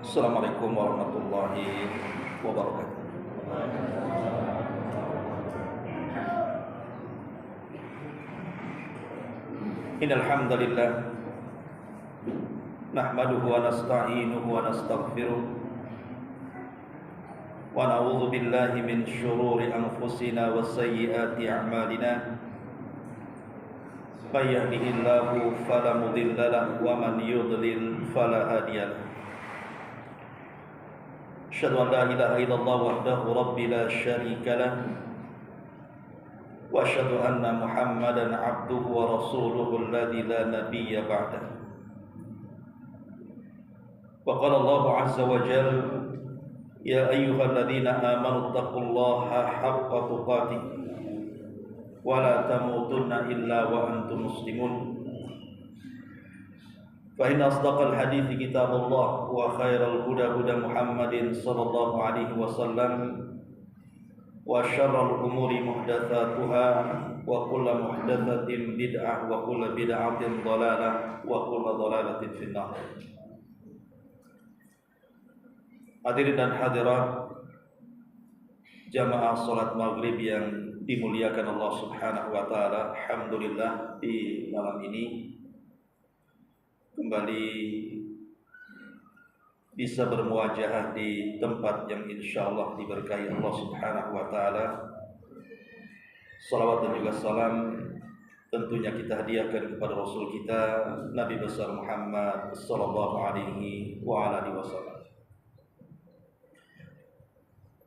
Assalamualaikum warahmatullahi wabarakatuh. Innal hamdalillah nahmaduhu wa nasta'inuhu wa nastaghfiruh wa na'udzu billahi min shururi anfusina wa sayyiati a'malina. May yahdihillahu fala mudilla lahu wa man yudlil fala hadiya lahu. Asyhadu an la ilaha illallah wahdahu rabbi la syarika lahu wa asyhadu anna Muhammadan abduhu wa rasuluhu alladzi la nabiyya ba'dahu. Wa qala Allah azza wa jalla ya ayyuhalladzina amanu taqullaha haqqa tuqatih wa la tamutunna illa wa antum muslimun. Fa inna asdaqal hadithi kitabullah wa khairal huda huda Muhammadin sallallahu alaihi wasallam wa syarrul umuri muhdatsatuha wa kullu muhdatsatin bid'ah wa kullu bid'atin dhalalah wa kullu dhalalatin finnar. Hadirin dan hadirat jamaah salat maghrib yang dimuliakan Allah Subhanahu wa taala, alhamdulillah di malam ini kembali bisa bermuajahah di tempat yang insyaallah diberkahi Allah Subhanahu wa taala. Salawat dan juga salam tentunya kita hadiahkan kepada Rasul kita Nabi besar Muhammad sallallahu alaihi wa alihi wasallam.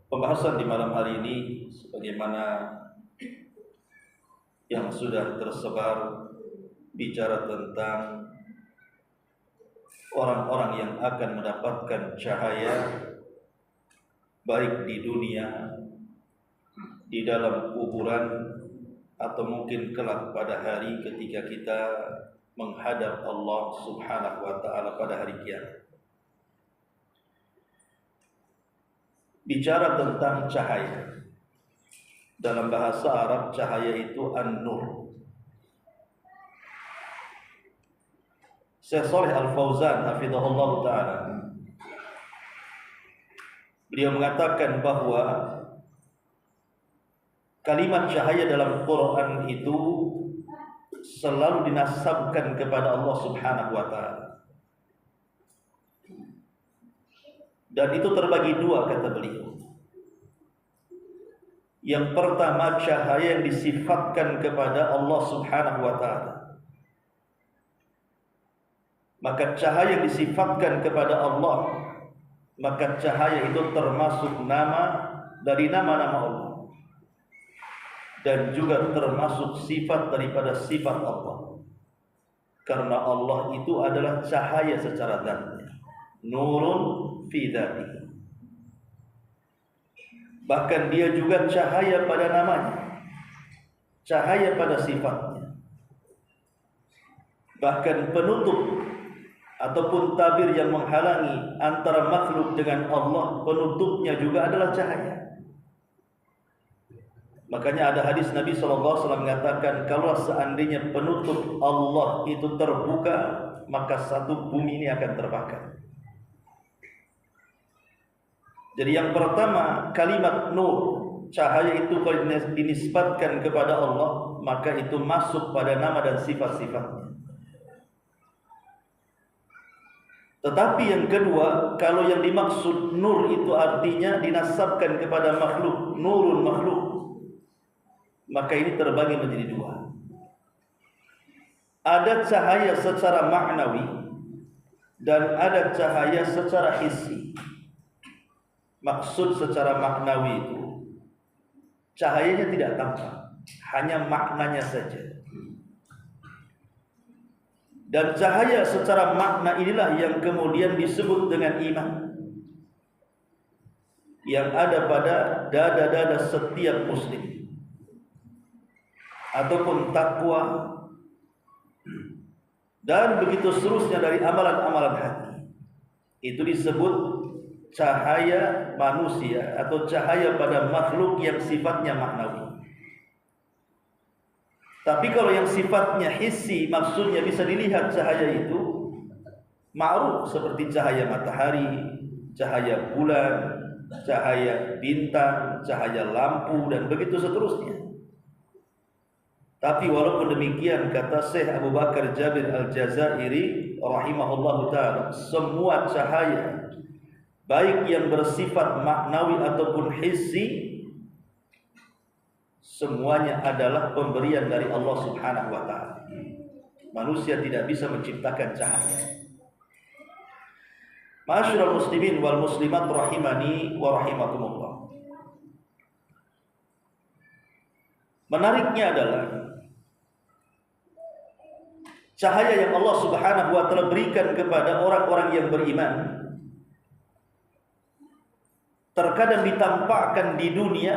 Pembahasan di malam hari ini sebagaimana yang sudah tersebar bicara tentang orang-orang yang akan mendapatkan cahaya baik di dunia, di dalam kuburan, atau mungkin kelak pada hari ketika kita menghadap Allah Subhanahu wa taala pada hari kiamat. Bicara tentang cahaya, dalam bahasa Arab cahaya itu an-nur. Syekh Shalih Al-Fauzan hafizahullah ta'ala, beliau mengatakan bahwa kalimat cahaya dalam Quran itu selalu dinasabkan kepada Allah Subhanahu wa ta'ala. Dan itu terbagi dua, kata beliau. Yang pertama, cahaya yang disifatkan kepada Allah Subhanahu wa ta'ala. Maka cahaya yang disifatkan kepada Allah, maka cahaya itu termasuk nama dari nama-nama Allah, dan juga termasuk sifat daripada sifat Allah. Karena Allah itu adalah cahaya secara dzatnya, nurun fi dzatihi. Bahkan dia juga cahaya pada namanya, cahaya pada sifatnya. Bahkan penutup ataupun tabir yang menghalangi antara makhluk dengan Allah, penutupnya juga adalah cahaya. Makanya ada hadis Nabi SAW mengatakan, kalau seandainya penutup Allah itu terbuka, maka satu bumi ini akan terbakar. Jadi yang pertama, kalimat nur, cahaya itu kalau dinisbatkan kepada Allah, maka itu masuk pada nama dan sifat-sifatnya. Tetapi yang kedua, kalau yang dimaksud nur itu artinya dinasabkan kepada makhluk, nurun makhluk, maka ini terbagi menjadi dua. Ada cahaya secara maknawi dan ada cahaya secara hissi. Maksud secara maknawi itu cahayanya tidak tampak, hanya maknanya saja. Dan cahaya secara makna inilah yang kemudian disebut dengan iman, yang ada pada dada-dada setiap muslim, ataupun takwa, dan begitu seterusnya dari amalan-amalan hati. Itu disebut cahaya manusia atau cahaya pada makhluk yang sifatnya maknawi. Tapi kalau yang sifatnya hissi, maksudnya bisa dilihat cahaya itu, ma'ruf seperti cahaya matahari, cahaya bulan, cahaya bintang, cahaya lampu, dan begitu seterusnya. Tapi walaupun demikian, kata Syekh Abu Bakar Jabir Al-Jazairi rahimahullahu ta'ala, semua cahaya baik yang bersifat maknawi ataupun hissi, semuanya adalah pemberian dari Allah Subhanahu wa ta'ala. Manusia tidak bisa menciptakan cahaya. Ma'asyiral muslimin wal muslimat rahimani wa rahimakumullah. Menariknya adalah cahaya yang Allah Subhanahu wa ta'ala berikan kepada orang-orang yang beriman terkadang ditampakkan di dunia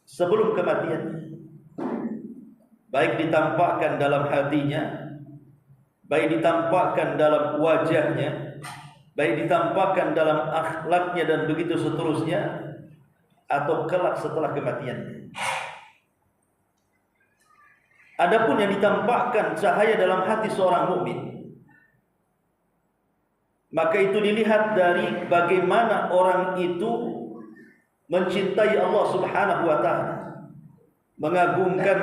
sebelum kematian. Baik ditampakkan dalam hatinya, baik ditampakkan dalam wajahnya, baik ditampakkan dalam akhlaknya dan begitu seterusnya, atau kelak setelah kematiannya. Adapun yang ditampakkan cahaya dalam hati seorang mukmin, maka itu dilihat dari bagaimana orang itu mencintai Allah Subhanahu wa ta'ala, mengagungkan,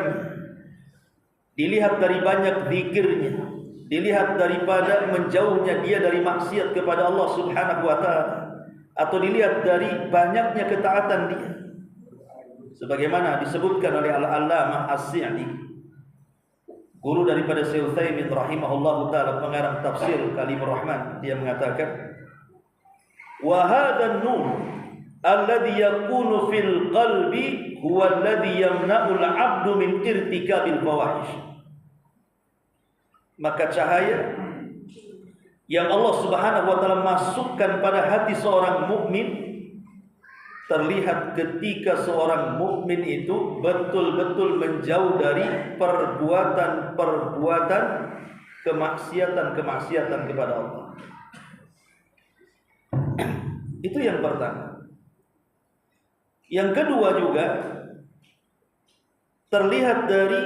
dilihat dari banyak zikirnya, dilihat daripada menjauhnya dia dari maksiat kepada Allah Subhanahu wa ta'ala, atau dilihat dari banyaknya ketaatan dia, sebagaimana disebutkan oleh Al-Allamah As-Sa'di, guru daripada Syekh Utsaimin rahimahullahu ta'ala, pengarang tafsir Kalimur Rahman. Dia mengatakan, wa hadzal nur alladhi yakunu fil qalbi huwa alladhi yamna'u al-'abdu min irtikabil fawahish. Maka cahaya yang Allah Subhanahu wa ta'ala masukkan pada hati seorang mukmin terlihat ketika seorang mukmin itu betul-betul menjauh dari perbuatan-perbuatan kemaksiatan kepada Allah. Itu yang pertama. Yang kedua juga terlihat dari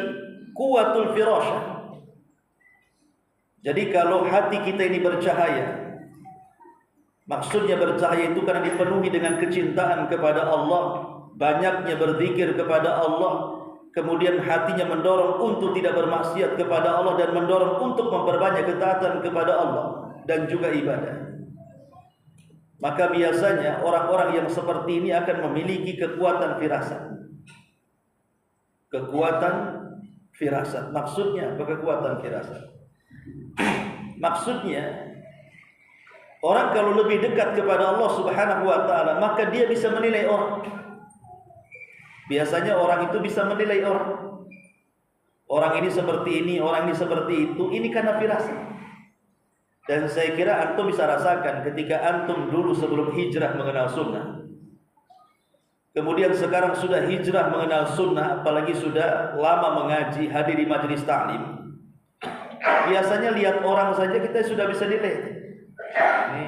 kuwatul firashah. Jadi kalau hati kita ini bercahaya, maksudnya bercahaya itu karena dipenuhi dengan kecintaan kepada Allah, banyaknya berzikir kepada Allah, kemudian hatinya mendorong untuk tidak bermaksiat kepada Allah dan mendorong untuk memperbanyak ketaatan kepada Allah dan juga ibadah. Maka biasanya orang-orang yang seperti ini akan memiliki kekuatan firasat. Kekuatan firasat. Maksudnya apa kekuatan firasat? Maksudnya orang kalau lebih dekat kepada Allah Subhanahu wa ta'ala, maka dia bisa menilai orang. Biasanya orang itu bisa menilai orang. Orang ini seperti ini, orang ini seperti itu. Ini karena firasat. Dan saya kira antum bisa rasakan ketika antum dulu sebelum hijrah mengenal sunnah, kemudian sekarang sudah hijrah mengenal sunnah, apalagi sudah lama mengaji, hadir di majelis ta'lim. Biasanya lihat orang saja kita sudah bisa nilai. Ini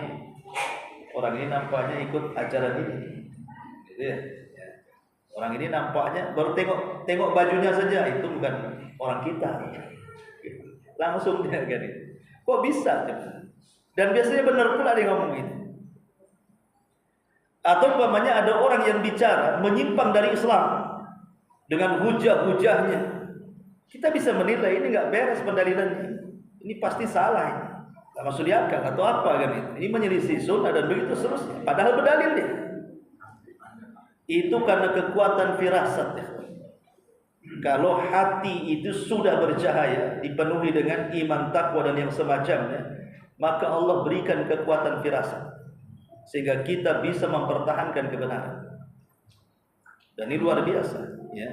orang ini nampaknya ikut acara ini, gitu ya. Orang ini nampaknya baru tengok bajunya saja itu bukan orang kita. Langsung dia gini. Kok bisa? Dan biasanya benar pula dia ngomong gitu. Atau umpamanya ada orang yang bicara menyimpang dari Islam dengan hujah-hujahnya, kita bisa menilai ini nggak beres pendalilannya. Ini pasti salah ini. Tak masuk di akal atau apa kan itu. Ini menyelisih sunnah dan begitu seterusnya. Padahal berdalil dia. Itu karena kekuatan firasat ya. Kalau hati itu sudah bercahaya, dipenuhi dengan iman, takwa dan yang semacamnya, maka Allah berikan kekuatan firasat sehingga kita bisa mempertahankan kebenaran. Dan ini luar biasa ya.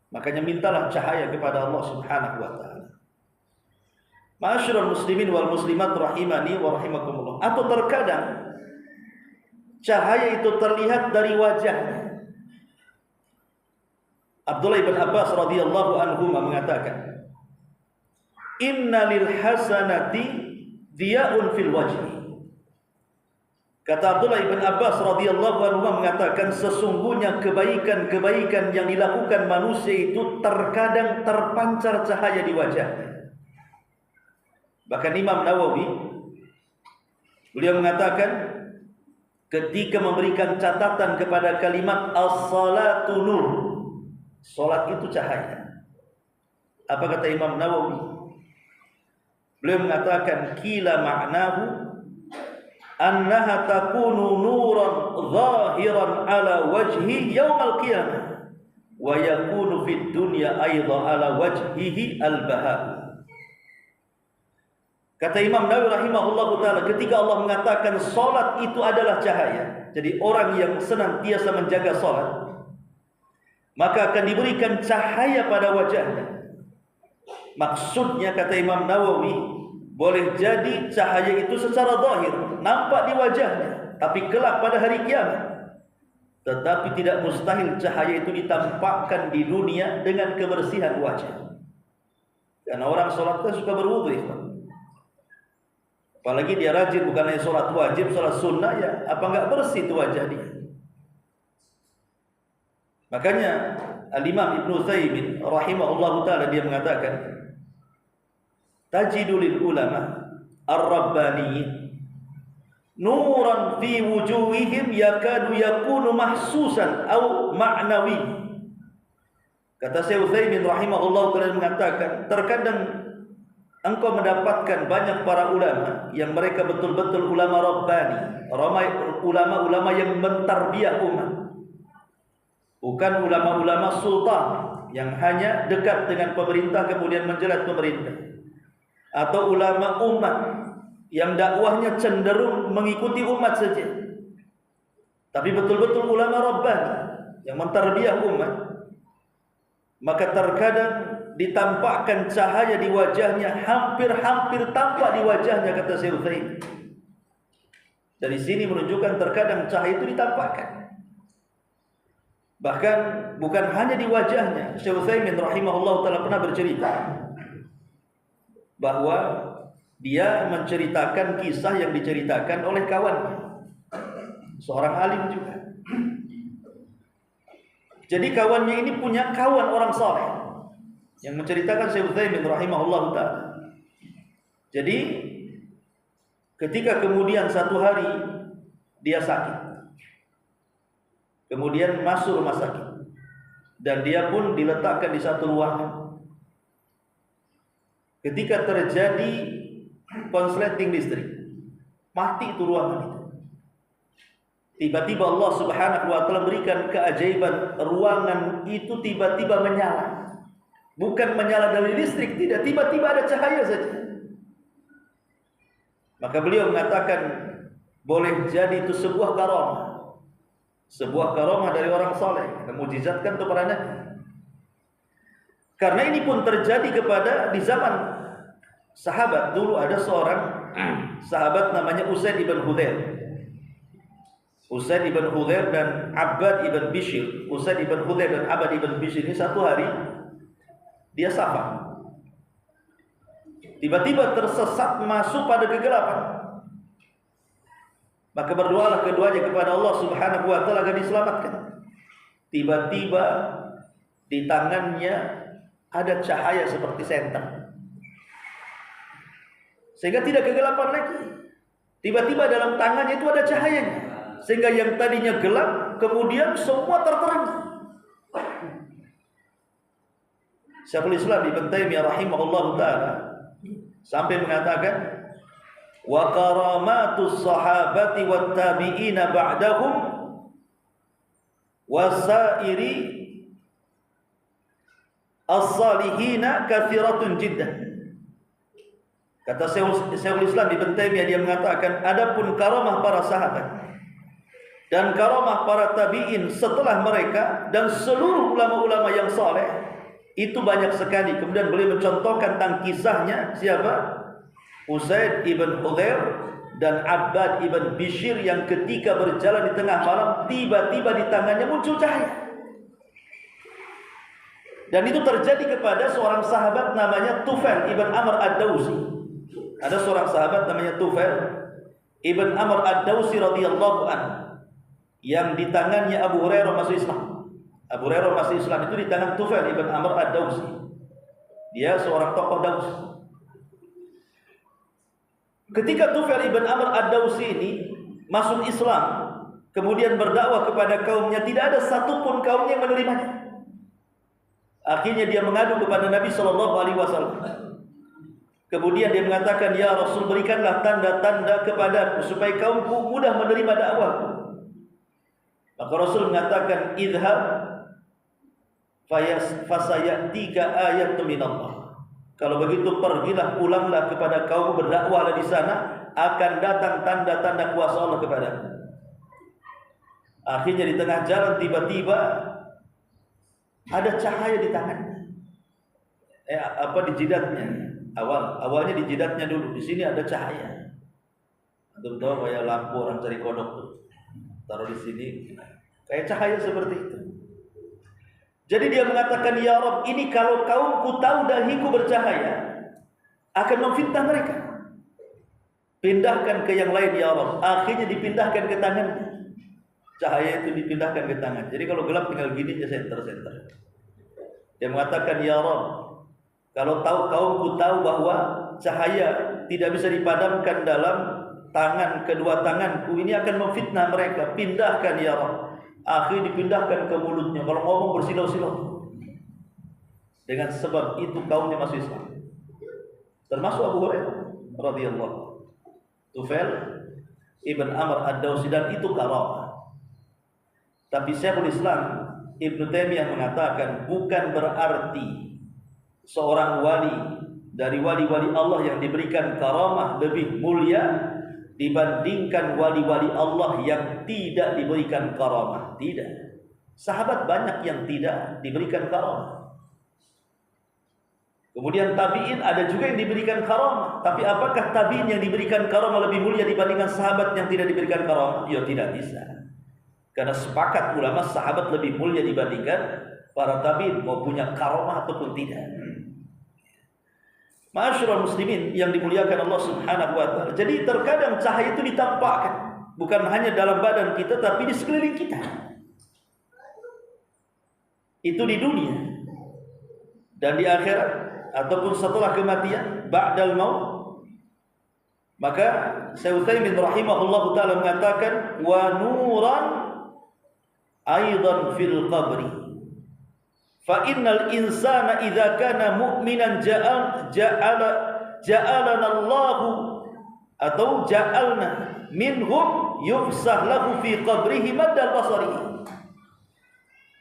Makanya mintalah cahaya kepada Allah Subhanahu wa ta'ala. Ma'asyiral muslimin wal muslimat rahimani wa rahimakumullah. Atau terkadang cahaya itu terlihat dari wajahnya. Abdullah bin Abbas radhiyallahu anhu mengatakan, "Inna lil hasanati diya'un fil wajhi." Kata Abdullah bin Abbas radhiyallahu anhu mengatakan, sesungguhnya kebaikan-kebaikan yang dilakukan manusia itu terkadang terpancar cahaya di wajahnya. Bahkan Imam Nawawi beliau mengatakan, ketika memberikan catatan kepada kalimat as-salatu nur. Salat itu cahaya. Apa kata Imam Nawawi? Beliau mengatakan kila ma'nahu annaha takunu nuran zahiran ala wajhi yaumal qiyamah wa yakunu fid dunya aidan ala wajhihi al-baha. Kata Imam Nawawi rahimahullahu taala, ketika Allah mengatakan salat itu adalah cahaya, jadi orang yang senantiasa menjaga salat maka akan diberikan cahaya pada wajahnya. Maksudnya kata Imam Nawawi, boleh jadi cahaya itu secara zahir nampak di wajahnya, tapi kelak pada hari kiamat. Tetapi tidak mustahil cahaya itu ditampakkan di dunia dengan kebersihan wajah. Karena orang sholat itu suka berwudu, apalagi dia rajin, bukan hanya sholat wajib, sholat sunnah, ya apa enggak bersih itu wajah dia. Makanya Al-Imam Ibnu Utsaimin rahimahullahu taala dia mengatakan, tajidul ulama ar-rabbaniyin nuran fi wujuhihim yakadu yakunu mahsusan au ma'nawi. Kata Syekh Utsaimin rahimahullahu taala mengatakan, terkadang engkau mendapatkan banyak para ulama yang mereka betul-betul ulama rabbani, ulama-ulama yang mentarbiah umat. Bukan ulama-ulama sultan yang hanya dekat dengan pemerintah kemudian menjelat pemerintah, atau ulama umat yang dakwahnya cenderung mengikuti umat saja. Tapi betul-betul ulama rabbani yang mentarbiah umat, maka terkadang ditampakkan cahaya di wajahnya, hampir-hampir tampak di wajahnya, kata Syekh Utsaimin. Dari sini menunjukkan terkadang cahaya itu ditampakkan. Bahkan bukan hanya di wajahnya. Syekh Utsaimin rahimahullah ta'ala pernah bercerita bahwa dia menceritakan kisah yang diceritakan oleh kawannya, seorang alim juga. Jadi kawannya ini punya kawan orang saleh yang menceritakan Syekh Utsaimin rahimahullah ta'ala. Jadi ketika kemudian satu hari dia sakit, kemudian masuk rumah sakit, dan dia pun diletakkan di satu ruangan. Ketika terjadi konsleting listrik, mati itu ruangan itu. Tiba-tiba Allah Subhanahu wa taala berikan keajaiban, ruangan itu tiba-tiba menyala. Bukan menyala dari listrik, tidak, tiba-tiba ada cahaya saja. Maka beliau mengatakan, boleh jadi itu sebuah karamah. Sebuah karamah dari orang saleh, memujizatkan itu para nabi. Karena ini pun terjadi kepada di zaman sahabat. Dulu ada seorang sahabat namanya Usaid ibn Hudzair. Usaid ibn Hudzair dan Abbad ibn Bishr. Usaid ibn Hudzair dan Abbad ibn Bishr ini satu hari dia safar. Tiba-tiba tersesat masuk pada kegelapan. Maka berdoalah keduanya kepada Allah Subhanahu wa taala agar diselamatkan. Tiba-tiba di tangannya ada cahaya seperti senter, sehingga tidak kegelapan lagi. Tiba-tiba dalam tangannya itu ada cahayanya, sehingga yang tadinya gelap kemudian semua terterangi. Syekhul Islam Ibnu Taimiyah rahimahullahu taala sampai mengatakan, wa karamatus sahabati wat tabi'ina ba'dahum wasairi as-salihina katsiratun jiddan. Kata Syekhul Islam Ibnu Taimiyah, dia mengatakan, adapun karamah para sahabat dan karamah para tabi'in setelah mereka dan seluruh ulama-ulama yang saleh itu banyak sekali. Kemudian beliau mencontohkan tentang kisahnya siapa? Usaid ibn Hudzair dan Abbad ibn Bishr yang ketika berjalan di tengah malam tiba-tiba di tangannya muncul cahaya. Dan itu terjadi kepada seorang sahabat namanya Tufail ibn Amr ad-Dawsi. Ada seorang sahabat namanya Tufail ibn Amr ad-Dawsi radhiyallahu anhu yang di tangannya Abu Hurairah masuk Islam. Abu Hurairah masuk Islam itu di tangan Tufail ibn Amr ad-Dawsi. Dia seorang tokoh Daus. Ketika Tufail ibn Amr ad-Dawsi ini masuk Islam, kemudian berdakwah kepada kaumnya, tidak ada satupun kaumnya yang menerimanya. Akhirnya dia mengadu kepada Nabi SAW. Kemudian dia mengatakan, ya Rasul, berikanlah tanda-tanda kepadaku supaya kaumku mudah menerima dakwahku. Maka Rasul mengatakan, idhab fasayatika ayatun minallah. Kalau begitu pergilah, pulanglah kepada kaum, berdakwahlah di sana, akan datang tanda-tanda kuasa Allah kepadamu. Akhirnya di tengah jalan tiba-tiba ada cahaya di tangannya, di jidatnya. Awalnya di jidatnya dulu. Di sini ada cahaya. Antum tahu kayak lampu orang cari kodok tuh, taruh di sini, kayak cahaya seperti itu. Jadi dia mengatakan, ya Rabb, ini kalau kaumku tahu dahiku bercahaya, akan memfitnah mereka. Pindahkan ke yang lain ya Rabb. Akhirnya dipindahkan ke tangannya. Cahaya itu dipindahkan ke tangan. Jadi kalau gelap tinggal gini aja, center. Dia mengatakan, ya Rabb, kalau kaumku tahu bahwa cahaya tidak bisa dipadamkan dalam kedua tanganku, ini akan memfitnah mereka. Pindahkan ya Rabb. Akhirnya dipindahkan ke mulutnya. Kalau ngomong bersilau-silau. Dengan sebab itu kaumnya masuk Islam. Termasuk Abu Hurairah radhiyallahu. Tufail Ibn Amr Ad-Dawsi, dan itu karamah. Tapi Syekhul Islam Ibn Taimiyah mengatakan, bukan berarti seorang wali dari wali-wali Allah yang diberikan karamah lebih mulia dibandingkan wali-wali Allah yang tidak diberikan karamah. Tidak. Sahabat banyak yang tidak diberikan karamah. Kemudian tabi'in ada juga yang diberikan karamah. Tapi apakah tabi'in yang diberikan karamah lebih mulia dibandingkan sahabat yang tidak diberikan karamah? Ya tidak bisa. Karena sepakat ulama sahabat lebih mulia dibandingkan para tabi'in, mau punya karamah ataupun tidak. Ma'asyiral muslimin yang dimuliakan Allah Subhanahu wa taala. Jadi terkadang cahaya itu ditampakkan bukan hanya dalam badan kita, tapi di sekeliling kita. Itu di dunia dan di akhirat ataupun setelah kematian, ba'dal maut. Maka Syekh Utsaimin rahimahullahu taala mengatakan, wa nuran aidan fil qabri. Fa innal insana idza kana mu'minan ja'alana Allahu atau ja'alna minhum yufsah lahu fi qabrihi maddal basari.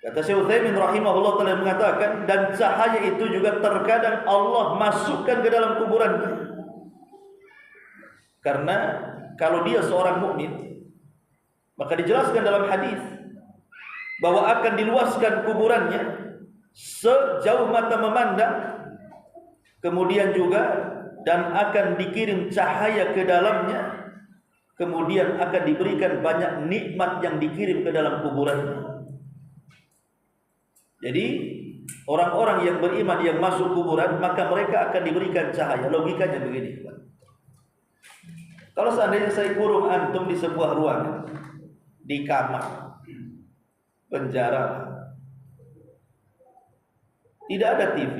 Kata Syekh Utsaimin rahimahullah taala mengatakan, dan cahaya itu juga terkadang Allah masukkan ke dalam kuburannya. Karena kalau dia seorang mukmin, maka dijelaskan dalam hadis bahwa akan diluaskan kuburannya sejauh mata memandang, kemudian juga dan akan dikirim cahaya ke dalamnya, kemudian akan diberikan banyak nikmat yang dikirim ke dalam kuburannya. Jadi orang-orang yang beriman yang masuk kuburan, maka mereka akan diberikan cahaya. Logikanya begini, kalau seandainya saya kurung antum di sebuah ruangan, di kamar penjara, tidak ada TV,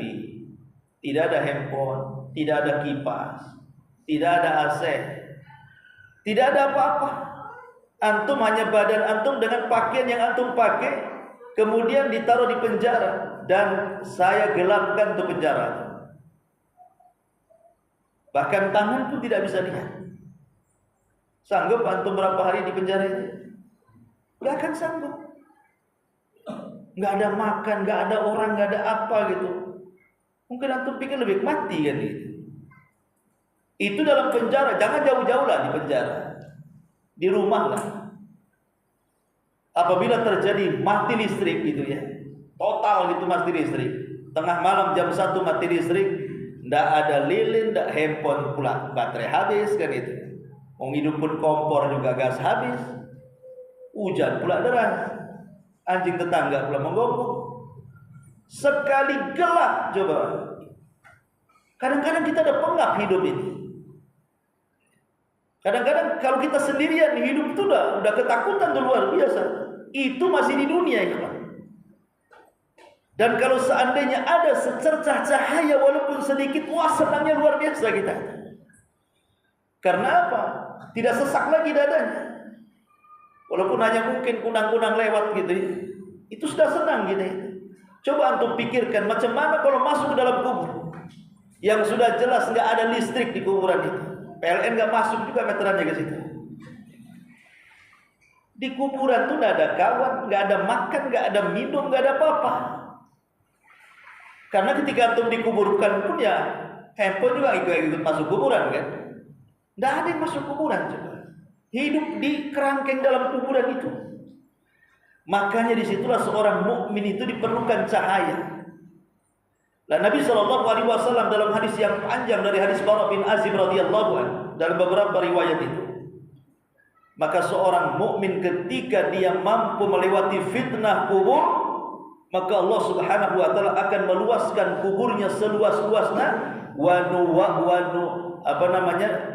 tidak ada handphone, tidak ada kipas, tidak ada AC, tidak ada apa-apa. Antum hanya badan antum dengan pakaian yang antum pakai, kemudian ditaruh di penjara, dan saya gelapkan tuh penjara. Bahkan tangan pun tidak bisa lihat. Sanggup antum berapa hari di penjara itu? Gak akan sanggup. Gak ada makan, gak ada orang, gak ada apa gitu. Mungkin antum pikir lebih mati kan gitu. Itu dalam penjara. Jangan jauh-jauh lah di penjara, di rumah lah. Apabila terjadi mati listrik gitu ya, total gitu mati listrik, tengah malam jam 1 mati listrik, ndak ada lilin, ndak handphone pula, baterai habis kan itu. Mau hidup pun kompor juga gas habis. Hujan pula deras, anjing tetangga pula menggonggong. Sekali gelap coba. Kadang-kadang kita ada pengap hidup ini. Kadang-kadang kalau kita sendirian hidup itu udah ketakutan tuh luar biasa. Itu masih di dunia ya. Dan kalau seandainya ada secercah cahaya walaupun sedikit, wah senangnya luar biasa kita. Karena apa? Tidak sesak lagi dadanya. Walaupun hanya mungkin kunang-kunang lewat gitu ya. Itu sudah senang gitu ya. Coba antum pikirkan macam mana kalau masuk ke dalam kubur yang sudah jelas nggak ada listrik di kuburan itu. PLN nggak masuk juga meterannya ke situ. Di kuburan tuh nggak ada kawan, nggak ada makan, nggak ada minum, nggak ada apa-apa. Karena ketika antum dikuburkan pun ya handphone juga ikut masuk kuburan kan. Nggak ada yang masuk kuburan juga. Hidup di kerangkeng dalam kuburan itu. Makanya disitulah seorang mukmin itu diperlukan cahaya. Dan Nabi SAW dalam hadis yang panjang dari hadis Bara bin Azib radhiyallahu anhu dalam beberapa riwayat itu, maka seorang mukmin ketika dia mampu melewati fitnah kubur, maka Allah Subhanahu wa taala akan meluaskan kuburnya seluas-luasnya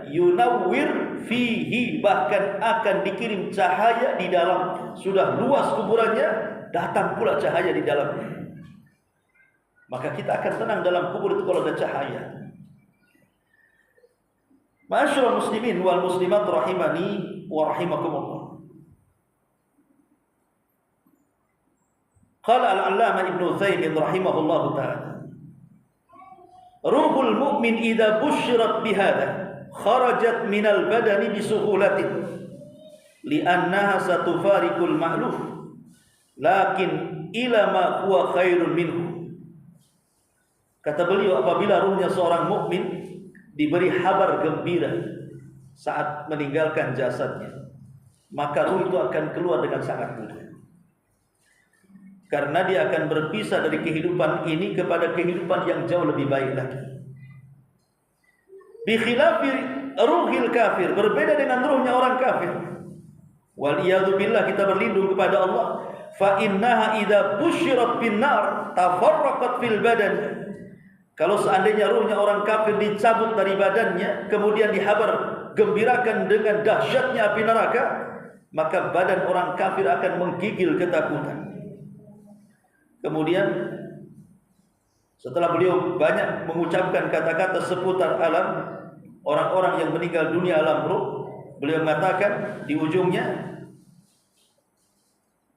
yunawwir fihi, bahkan akan dikirim cahaya di dalam. Sudah luas kuburannya, datang pula cahaya di dalamnya. Maka kita akan tenang dalam kubur itu kalau ada cahaya. Ma'asyiral muslimin wal muslimat rahimani wa rahimakumullah. Qala al-'allamah Ibnu Utsaimin rahimahullahu ta'ala, ruhul mu'min idza busyirat bihadza kharajat minal badani bisuhulatin li'annaha satufariqul ma'luf lakin ila ma huwa khairun minhu. Kata beliau, apabila ruhnya seorang mukmin diberi kabar gembira saat meninggalkan jasadnya, maka ruh itu akan keluar dengan sangat mudah. Karena dia akan berpisah dari kehidupan ini kepada kehidupan yang jauh lebih baik lagi. Bi khilafi ruhil kafir, berbeda dengan ruhnya orang kafir. Wal iyadu billah, kita berlindung kepada Allah. Fa innaha idza busyirat bin nar tafarraqat fil badan. Kalau seandainya ruhnya orang kafir dicabut dari badannya, kemudian dihabar gembirakan dengan dahsyatnya api neraka, maka badan orang kafir akan menggigil ketakutan. Kemudian setelah beliau banyak mengucapkan kata-kata seputar alam orang-orang yang meninggal dunia alam ruh, beliau mengatakan di ujungnya,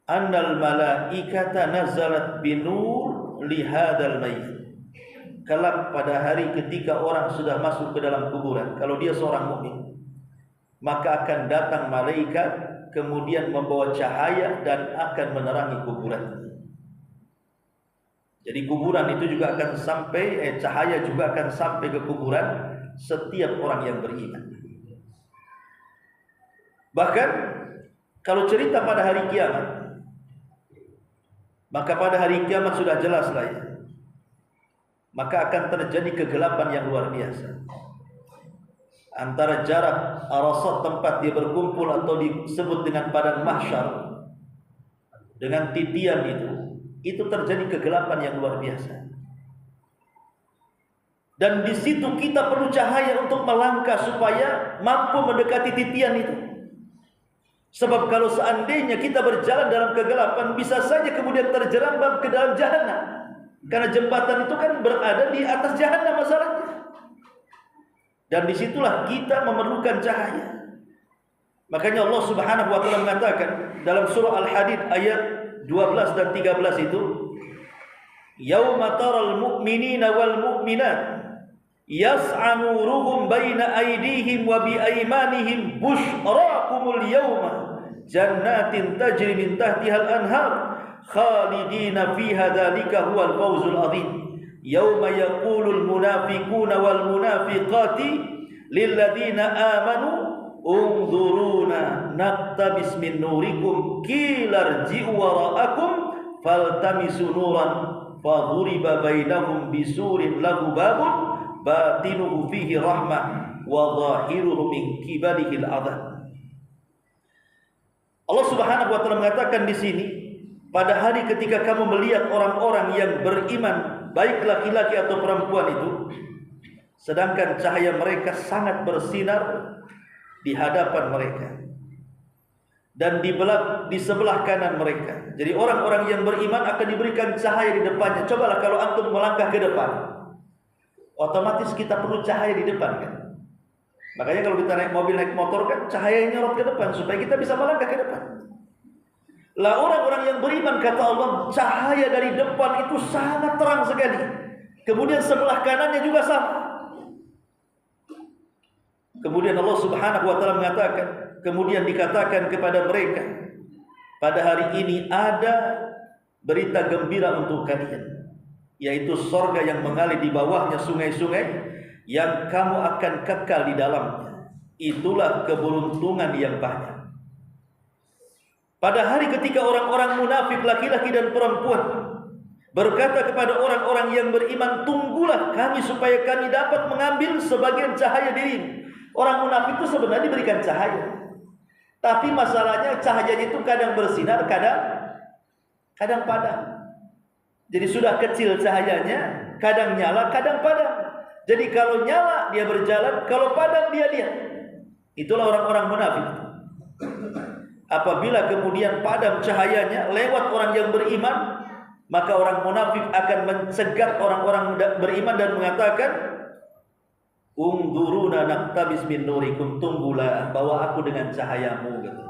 annal malaikata nazalat binur li hadzal mayyit. Kelak pada hari ketika orang sudah masuk ke dalam kuburan, kalau dia seorang mukmin, maka akan datang malaikat kemudian membawa cahaya dan akan menerangi kuburan. Jadi kuburan itu juga akan sampai, cahaya juga akan sampai ke kuburan setiap orang yang beriman. Bahkan kalau cerita pada hari kiamat, maka pada hari kiamat sudah jelas lah ya, maka akan terjadi kegelapan yang luar biasa. Antara jarak arasat tempat dia berkumpul atau disebut dengan padang mahsyar dengan titian itu terjadi kegelapan yang luar biasa. Dan di situ kita perlu cahaya untuk melangkah supaya mampu mendekati titian itu. Sebab kalau seandainya kita berjalan dalam kegelapan, bisa saja kemudian terjerambab ke dalam jahanam. Karena jembatan itu kan berada di atas jahanam masalahnya. Dan disitulah kita memerlukan cahaya. Makanya Allah Subhanahu wa taala mengatakan dalam surah Al-Hadid ayat 12 dan 13 itu, yauma taral mu'minina wal mu'minat yas'a nuruhum baina aydihim wa bi aymanihim busyrakumul yawma jannatin tajri min tahtiha al-anhar khalidina fiha dzalika huwal fawzul adzim. Yauma yaqulul munafiquna wal munafiqati lil ladzina amanu unzuruna naqtabis min nurikum qila irji'u wara'akum faltamisu nuran fadhuriba bainahum bisurin lahu babun batinuhu fihi rahmah wa zahiruhu min qibalihi al-'adzab. Allah Subhanahu wa taala mengatakan di sini, pada hari ketika kamu melihat orang-orang yang beriman, baik laki-laki atau perempuan itu, sedangkan cahaya mereka sangat bersinar di hadapan mereka dan di sebelah kanan mereka. Jadi orang-orang yang beriman akan diberikan cahaya di depannya. Cobalah kalau antum melangkah ke depan, otomatis kita perlu cahaya di depan kan. Makanya kalau kita naik mobil, naik motor kan cahaya nyorot ke depan supaya kita bisa melangkah ke depan. Lah orang-orang yang beriman, kata Allah, cahaya dari depan itu sangat terang sekali. Kemudian sebelah kanannya juga sama. Kemudian Allah Subhanahu wa taala mengatakan, kemudian dikatakan kepada mereka, pada hari ini ada berita gembira untuk kalian, yaitu surga yang mengalir di bawahnya sungai-sungai yang kamu akan kekal di dalamnya. Itulah keberuntungan yang banyak. Pada hari ketika orang-orang munafik laki-laki dan perempuan berkata kepada orang-orang yang beriman, tunggulah kami supaya kami dapat mengambil sebagian cahaya dirimu. Orang munafik itu sebenarnya diberikan cahaya, tapi masalahnya cahayanya itu kadang bersinar, kadang padam. Jadi sudah kecil cahayanya, kadang nyala, kadang padam. Jadi kalau nyala dia berjalan, kalau padam dia diam. Itulah orang-orang munafik. Apabila kemudian padam cahayanya lewat orang yang beriman, maka orang munafik akan mencegat orang-orang beriman dan mengatakan, "Ungduruna naqtabis min nurikum, tunggulah bawa aku dengan cahayamu." Gitu.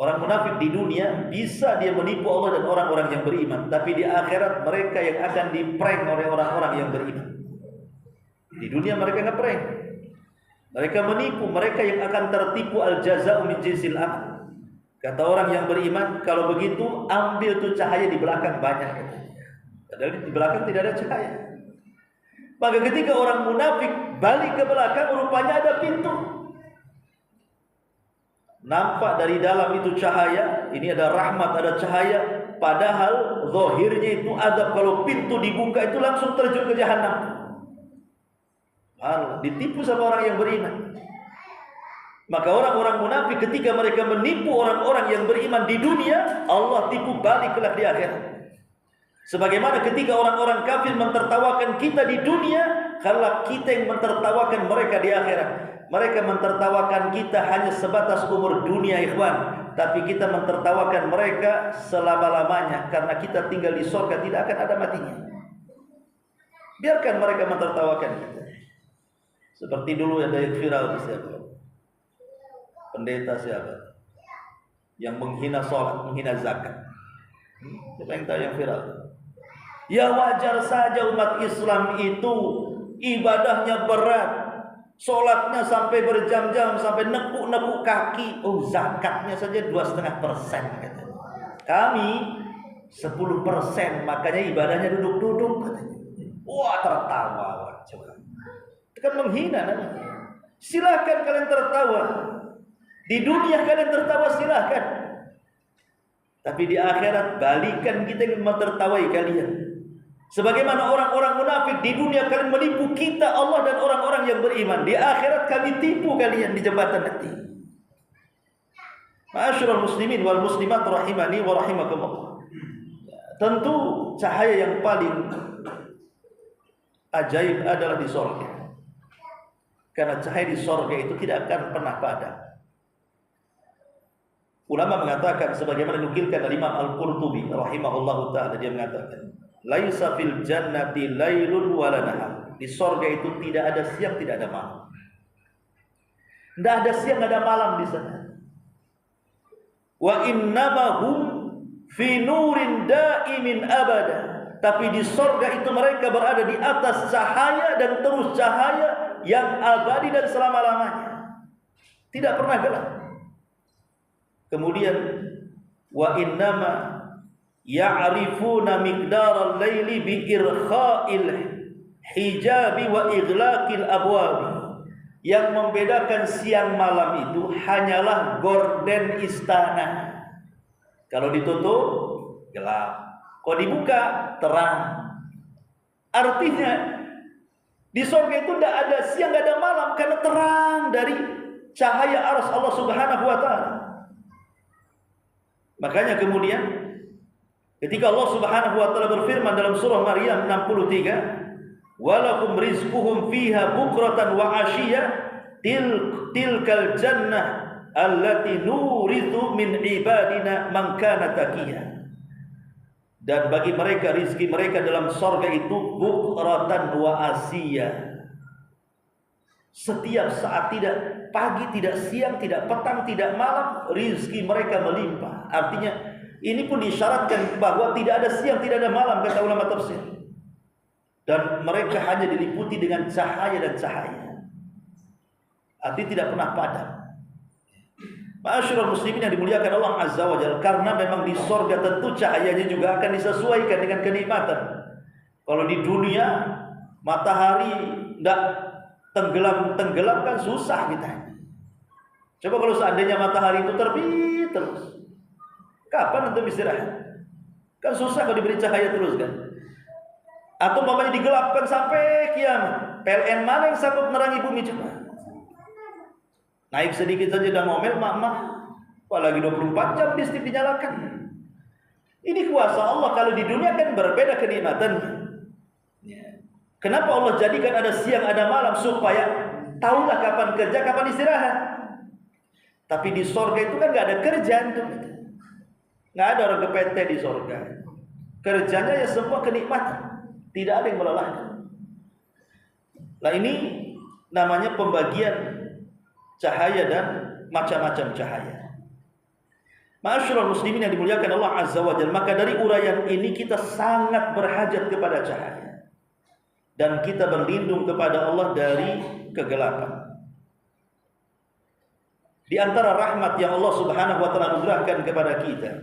Orang munafik di dunia bisa dia menipu Allah dan orang-orang yang beriman, tapi di akhirat mereka yang akan diprank oleh orang-orang yang beriman. Di dunia mereka ngeprank. Mereka menipu, mereka yang akan tertipu, al-jaza'u min jinsil amal. Kata orang yang beriman, kalau begitu ambil tuh cahaya di belakang banyak. Padahal di belakang tidak ada cahaya. Maka ketika orang munafik balik ke belakang, rupanya ada pintu. Nampak dari dalam itu cahaya, ini ada rahmat, ada cahaya. Padahal zahirnya itu adab. Kalau pintu dibuka itu langsung terjun ke jahanam. Allah ditipu sama orang yang beriman. Maka orang-orang munafik ketika mereka menipu orang-orang yang beriman di dunia, Allah tipu balik kelak di akhirat. Sebagaimana ketika orang-orang kafir mentertawakan kita di dunia, kalau kita yang mentertawakan mereka di akhirat. Mereka mentertawakan kita hanya sebatas umur dunia, ikhwan, tapi kita mentertawakan mereka selama-lamanya, karena kita tinggal di surga tidak akan ada matinya. Biarkan mereka mentertawakan kita. Seperti dulu ada yang viral di siapa? Pendeta siapa? Yang menghina sholat, menghina zakat. Siapa yang tahu yang viral? Ya wajar saja umat Islam itu ibadahnya berat, sholatnya sampai berjam-jam, sampai nekuk-nekuk kaki. Oh, zakatnya saja 2,5%. Kami 10%, makanya ibadahnya duduk-duduk katanya. Wah, tertawa. Coba. Itu kan menghina namanya. Silahkan kalian tertawa. Di dunia kalian tertawa, silahkan. Tapi di akhirat balikan kita yang mentertawai kalian. Sebagaimana orang-orang munafik di dunia kalian menipu kita, Allah dan orang-orang yang beriman. Di akhirat kami tipu kalian di jembatan nanti. Ma'asyiral muslimin wal muslimat rahimani wa rahimakumullah. Tentu cahaya yang paling ajaib adalah di surga. Karena cahaya di surga itu tidak akan pernah padam. Ulama mengatakan, sebagaimana dinukilkan dari Imam Al-Qurtubi rahimahullahu ta'ala, dia mengatakan, laisa fil jannati lailun wala nahar. Di surga itu tidak ada siang, tidak ada malam. Tidak ada siang, tidak ada malam di sana. Wa innamahum fi nurin daimin abada. Tapi di surga itu mereka berada di atas cahaya dan terus cahaya yang abadi dan selama-lamanya, tidak pernah gelap. Kemudian wa innama ya'rifuna miqdaral laili bi irkha'il hijabi wa ighlaqil abwab. Yang membedakan siang malam itu hanyalah gorden istana. Kalau ditutup gelap, kalau dibuka terang. Artinya di surga itu tidak ada siang, tidak ada malam, karena terang dari cahaya arsy Allah Subhanahu wa ta'ala. Makanya kemudian ketika Allah Subhanahu wa ta'ala berfirman dalam surah Maryam 63, walakum rizquhum fiha bukratan wa ashiya tilkal jannah allati nurithu min ibadina man kana taqiyya. Dan bagi mereka rizki mereka dalam surga itu bukratan wa ashiya, Setiap saat, tidak pagi, tidak siang, tidak petang, tidak malam, rizki mereka melimpah. Artinya ini pun disyaratkan bahwa tidak ada siang, tidak ada malam, kata ulama tafsir. Dan mereka hanya diliputi dengan cahaya dan cahaya. Artinya tidak pernah padam. Ma'asyiral muslimin yang dimuliakan Allah Azza wa Jalla, karena memang di sorga tentu cahayanya juga akan disesuaikan dengan kenikmatan. Kalau di dunia matahari tidak tenggelam kan susah kita. Coba kalau seandainya matahari itu terbit terus, kapan untuk istirahat? Kan susah kalau diberi cahaya terus kan. Atau umpamanya digelapkan sampai kiamat, PLN mana yang sanggup menerangi bumi coba? Naik sedikit saja dan ngomel mak-mak, apalagi 24 jam listrik dinyalakan. Ini kuasa Allah. Kalau di dunia kan berbeda kenikmatannya. Kenapa Allah jadikan ada siang ada malam? Supaya tahulah kapan kerja, kapan istirahat. Tapi di sorga itu kan gak ada kerjaan tuh. Gak ada orang ke PT di sorga. Kerjanya ya semua kenikmatan, tidak ada yang melelahkan. Nah ini namanya pembagian cahaya dan macam-macam cahaya. Ma'asyiral muslimin yang dimuliakan Allah Azza wa Jalla, maka dari uraian ini kita sangat berhajat kepada cahaya. Dan kita berlindung kepada Allah dari kegelapan. Di antara rahmat yang Allah Subhanahu wa taala anugerahkan kepada kita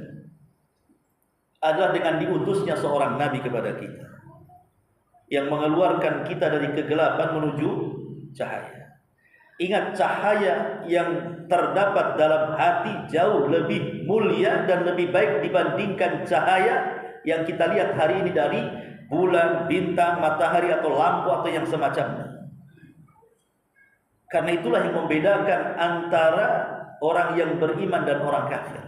adalah dengan diutusnya seorang nabi kepada kita yang mengeluarkan kita dari kegelapan menuju cahaya. Ingat, cahaya yang terdapat dalam hati jauh lebih mulia dan lebih baik dibandingkan cahaya yang kita lihat hari ini dari bulan, bintang, matahari atau lampu atau yang semacamnya. Karena itulah yang membedakan antara orang yang beriman dan orang kafir.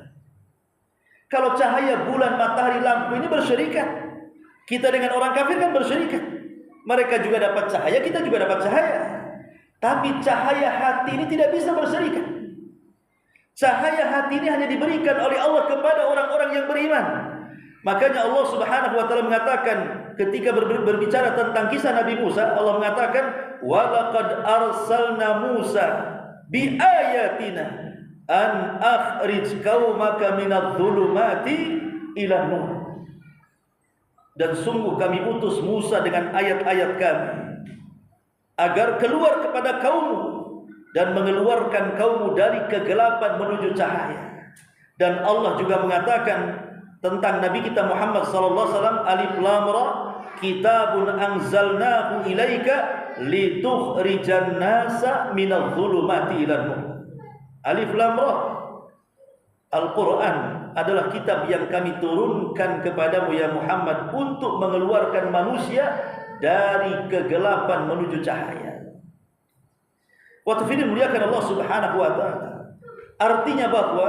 Kalau cahaya bulan, matahari, lampu ini bersyirikat, kita dengan orang kafir kan bersyirikat. Mereka juga dapat cahaya, kita juga dapat cahaya. Tapi cahaya hati ini tidak bisa berserikat. Cahaya hati ini hanya diberikan oleh Allah kepada orang-orang yang beriman. Makanya Allah Subhanahu wa taala mengatakan ketika berbicara tentang kisah Nabi Musa, Allah mengatakan wa laqad arsalna Musa bi ayatina an akhrij qaumaka minadh-dhulumati ila nur. Dan sungguh kami utus Musa dengan ayat-ayat kami agar keluar kepada kaummu dan mengeluarkan kaummu dari kegelapan menuju cahaya. Dan Allah juga mengatakan tentang Nabi kita Muhammad sallallahu alaihi wasallam, alif lam ra, kitabun anzalnahu ilaika litukhrijan nasa minadh-dhulumati ilan nur. Alif lam ra, Al-Quran adalah kitab yang kami turunkan kepadamu ya Muhammad untuk mengeluarkan manusia dari kegelapan menuju cahaya. Waktu ini muliakan Allah Subhanahu wa taala. Artinya bahwa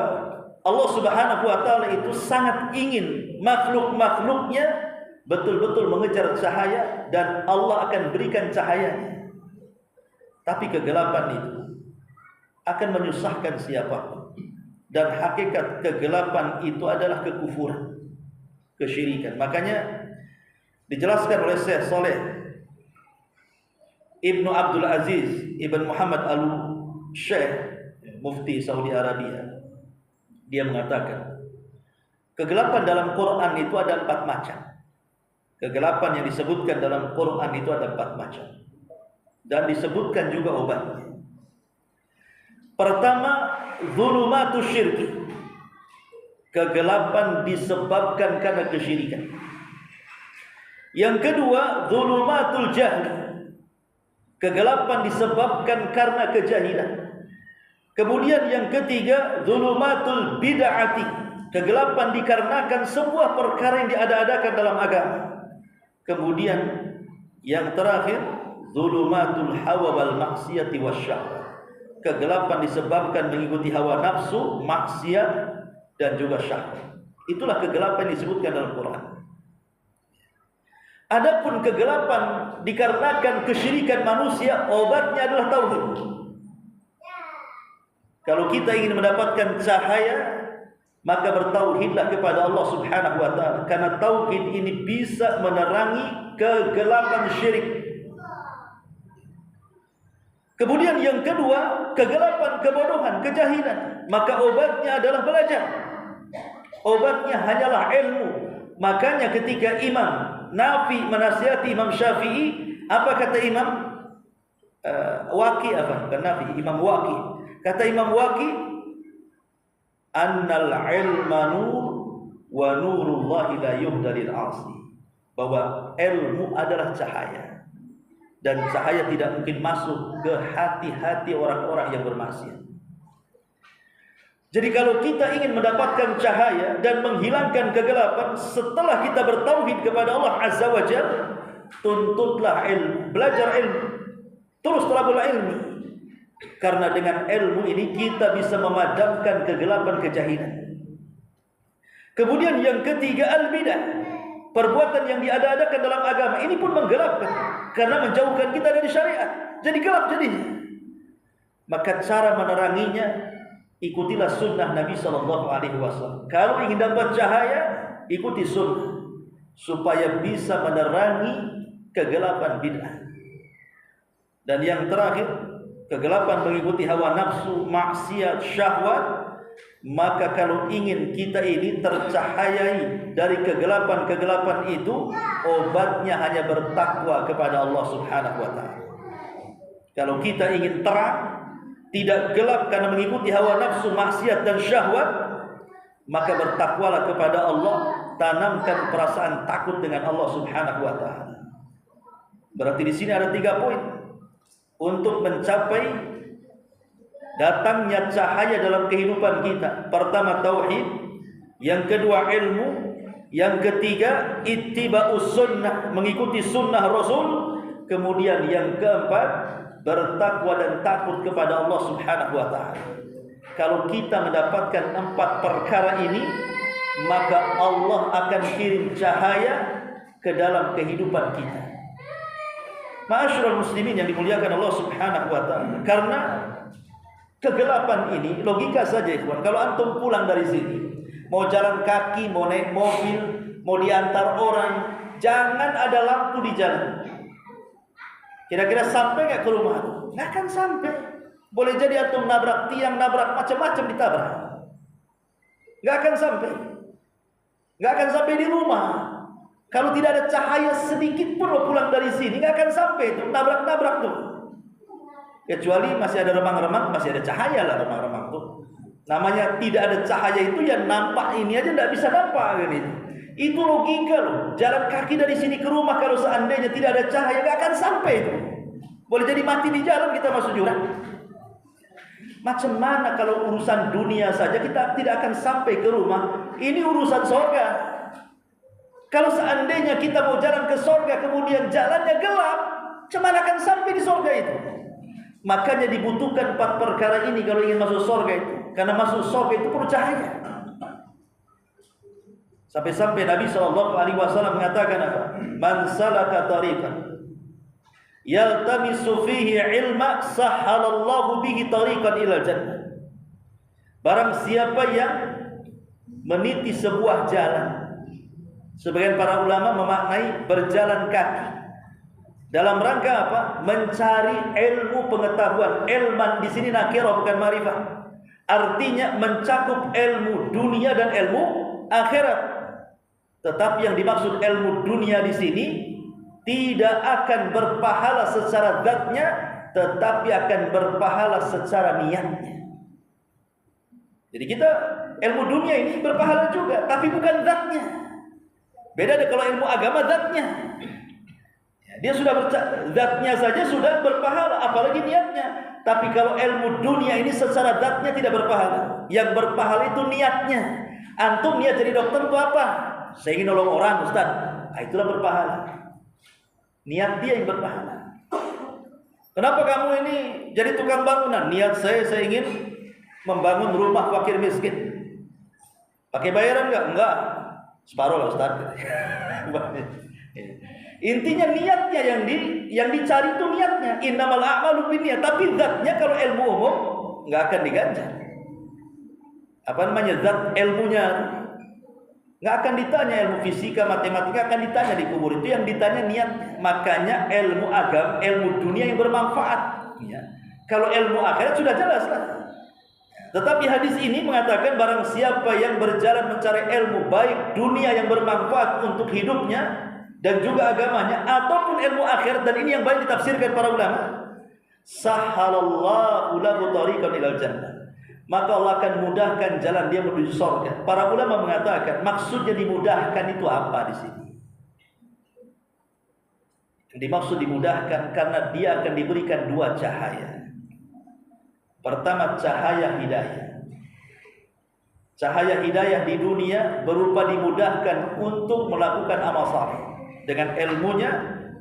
Allah Subhanahu wa taala itu sangat ingin makhluk-makhluknya betul-betul mengejar cahaya dan Allah akan berikan cahayanya. Tapi kegelapan itu akan menyusahkan siapapun. Dan hakikat kegelapan itu adalah kekufuran, kesyirikan. Makanya dijelaskan oleh Syekh Saleh Ibnu Abdul Aziz Ibn Muhammad Al-Syekh, Mufti Saudi Arabia. Dia mengatakan kegelapan dalam Quran itu ada 4 macam. Kegelapan yang disebutkan dalam Quran itu ada 4 macam. Dan disebutkan juga obatnya. Pertama, zulumatus syirki. Kegelapan disebabkan karena kesyirikan. Yang kedua, zulumatul jahli. Kegelapan disebabkan karena kejahilan. Kemudian yang ketiga, zulumatul bid'ati. Kegelapan dikarenakan sebuah perkara yang diada-adakan dalam agama. Kemudian yang terakhir, zulumatul hawa wal maksiyati wasyahwat. Kegelapan disebabkan mengikuti hawa nafsu, maksiat dan juga syahwat. Itulah kegelapan yang disebutkan dalam Quran. Adapun kegelapan dikarenakan kesyirikan manusia, obatnya adalah tauhid. Kalau kita ingin mendapatkan cahaya, maka bertauhidlah kepada Allah Subhanahu wa taala, karena tauhid ini bisa menerangi kegelapan syirik. Kemudian yang kedua, kegelapan, kebodohan, kejahilan. Maka obatnya adalah belajar. Obatnya hanyalah ilmu. Makanya ketika Imam Nafi menasihati Imam Syafi'i, apa kata Imam Waqi, apa? Bukan Nafi, Imam Waqi. Kata Imam Waqi, annal ilma nur wa nurullahi la yuhdalil asi. Bahwa ilmu adalah cahaya, dan cahaya tidak mungkin masuk ke hati-hati orang-orang yang bermaksiat. Jadi kalau kita ingin mendapatkan cahaya dan menghilangkan kegelapan, setelah kita bertauhid kepada Allah Azza wa Jalla, tuntutlah ilmu, belajar ilmu, terus talabul ilmi. Karena dengan ilmu ini kita bisa memadamkan kegelapan, kejahilan. Kemudian yang ketiga, al-bidah, perbuatan yang diada-adakan dalam agama. Ini pun menggelapkan, karena menjauhkan kita dari syariat. Jadi gelap jadinya. Maka cara meneranginya, ikutilah sunnah Nabi SAW. Kalau ingin dapat cahaya, ikuti sunnah, supaya bisa menerangi kegelapan bid'ah. Dan yang terakhir, kegelapan mengikuti hawa nafsu, maksiat, syahwat. Maka kalau ingin kita ini tercahayai dari kegelapan-kegelapan itu, obatnya hanya bertakwa kepada Allah Subhanahu wa ta'ala. Kalau kita ingin terang, tidak gelap karena mengikuti hawa nafsu, maksiat dan syahwat, maka bertakwalah kepada Allah, tanamkan perasaan takut dengan Allah Subhanahu wa ta'ala. Berarti di sini ada 3 poin untuk mencapai datangnya cahaya dalam kehidupan kita. Pertama, tauhid. Yang kedua, ilmu. Yang ketiga, ittiba'us sunnah, mengikuti sunnah Rasul. Kemudian yang keempat, bertakwa dan takut kepada Allah Subhanahu wa ta'ala. Kalau kita mendapatkan 4 perkara ini, maka Allah akan kirim cahaya ke dalam kehidupan kita. Ma'asyiral muslimin yang dimuliakan Allah Subhanahu wa ta'ala. Karena kegelapan ini logika saja, ikhwan. Kalau antum pulang dari sini, mau jalan kaki, mau naik mobil, mau diantar orang, jangan ada lampu di jalan. Kira-kira sampai nggak ke rumah? Nggak akan sampai. Boleh jadi antum nabrak tiang, nabrak macam-macam, ditabrak. Nggak akan sampai. Nggak akan sampai di rumah. Kalau tidak ada cahaya sedikit pun lo pulang dari sini, nggak akan sampai itu, nabrak-nabrak tuh. Kecuali masih ada remang-remang, masih ada cahaya lah remang-remang tuh. Namanya tidak ada cahaya itu, ya nampak ini aja nggak bisa nampak kan itu. Itu logika loh. Jalan kaki dari sini ke rumah kalau seandainya tidak ada cahaya, nggak akan sampai itu. Boleh jadi mati di jalan, kita masuk jurang. Macam mana kalau urusan dunia saja kita tidak akan sampai ke rumah? Ini urusan surga. Kalau seandainya kita mau jalan ke surga, kemudian jalannya gelap, macam mana akan sampai di surga itu? Makanya dibutuhkan 4 perkara ini kalau ingin masuk surga itu. Karena masuk surga itu perlu cahaya. Sampai-sampai Nabi SAW mengatakan apa? Man salaka tariqan yaltamisu fihi ilma sahhalallahu bihi tariqan ilal jannah. Barang siapa yang meniti sebuah jalan, sebagian para ulama memaknai berjalan kaki, dalam rangka apa? Mencari ilmu pengetahuan. Ilman di sini nakirah bukan ma'rifah. Artinya mencakup ilmu dunia dan ilmu akhirat. Tetapi yang dimaksud ilmu dunia di sini tidak akan berpahala secara zatnya, tetapi akan berpahala secara niatnya. Jadi kita ilmu dunia ini berpahala juga, tapi bukan zatnya. Beda deh kalau ilmu agama zatnya. Dia sudah zatnya saja sudah berpahala, apalagi niatnya. Tapi kalau ilmu dunia ini secara zatnya tidak berpahala. Yang berpahala itu niatnya. Antum niat jadi dokter itu apa? Saya ingin nolong orang, Ustaz. Nah, itulah berpahala. Niat dia yang berpahala. Kenapa kamu ini jadi tukang bangunan? Niat saya ingin membangun rumah fakir miskin. Pakai bayaran enggak? Enggak. Separuh lah, Ustaz. Intinya niatnya yang dicari itu niatnya. Innamal a'malu binniyat. Tapi zatnya kalau ilmu umum enggak akan diganjar. Apa namanya? Zat ilmunya nggak akan ditanya. Ilmu fisika, matematika akan ditanya di kubur. Itu yang ditanya niat. Makanya ilmu agama, ilmu dunia yang bermanfaat ya. Kalau ilmu akhirat sudah jelas lah. Tetapi hadis ini mengatakan barang siapa yang berjalan mencari ilmu baik dunia yang bermanfaat untuk hidupnya dan juga agamanya ataupun ilmu akhirat, dan ini yang banyak ditafsirkan para ulama, sahhalallahu lahu tariqan ilal jannah, maka Allah akan mudahkan jalan dia menuju surga. Para ulama mengatakan maksudnya dimudahkan itu apa di sini? Dimaksud dimudahkan karena dia akan diberikan dua cahaya. Pertama, cahaya hidayah. Cahaya hidayah di dunia berupa dimudahkan untuk melakukan amal saleh. Dengan ilmunya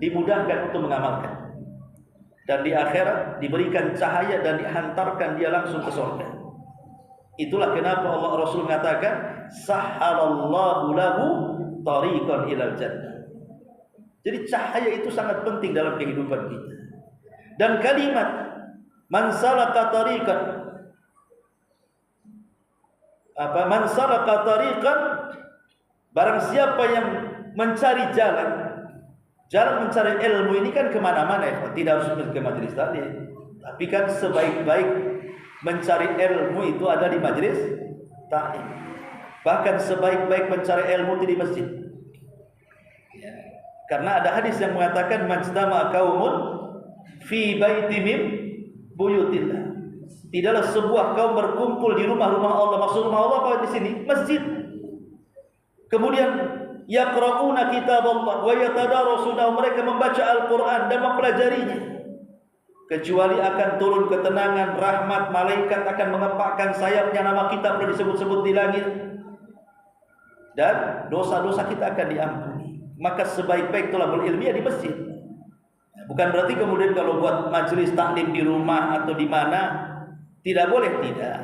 dimudahkan untuk mengamalkan. Dan di akhirat diberikan cahaya dan dihantarkan dia langsung ke surga. Itulah kenapa Allah Rasul mengatakan sahhalallahu lahu tariqan ilal jannah. Jadi cahaya itu sangat penting dalam kehidupan kita. Dan kalimat man salaka tariqan, man salaka tariqan, barang siapa yang mencari jalan mencari ilmu ini kan kemana-mana ya, tidak harus ke majelis taklim, tapi kan sebaik-baik mencari ilmu itu ada di majelis taklim. Bahkan sebaik-baik mencari ilmu itu di masjid ya. Karena ada hadis yang mengatakan majtama qaumun fi baitin min buyutillah, tidaklah sebuah kaum berkumpul di rumah-rumah Allah. Maksud rumah Allah apa di sini? Masjid. Kemudian yaqra'una kitaballah wa yatadarasunahu, mereka membaca Al-Qur'an dan mempelajarinya, kecuali akan turun ketenangan, rahmat, malaikat akan mengepakkan sayapnya, nama kita pernah disebut-sebut di langit, dan dosa-dosa kita akan diampuni. Maka sebaik-baik thalabul ilmi di masjid. Bukan berarti kemudian kalau buat majelis taklim di rumah atau di mana tidak boleh, tidak.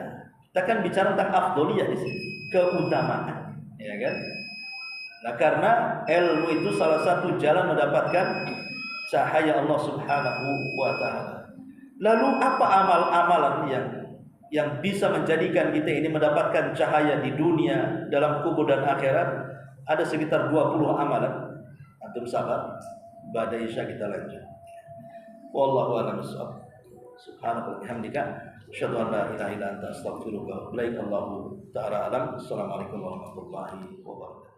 Kita kan bicara tentang afdoliyah di sini, keutamaan, ya kan? Nah, karena ilmu itu salah satu jalan mendapatkan cahaya Allah Subhanahu wa taala. Lalu apa amal-amalan yang bisa menjadikan kita ini mendapatkan cahaya di dunia, dalam kubur dan akhirat? Ada sekitar 20 amalan. Antum sabar, ba'da isya kita lanjut. Wallahu a'lam bishawab. Subhanallah bihamdika asyhadu an la ilaha illa anta astaghfiruka wa atubu ilaik. Allahu ta'ala alam. Assalamualaikum warahmatullahi wabarakatuh.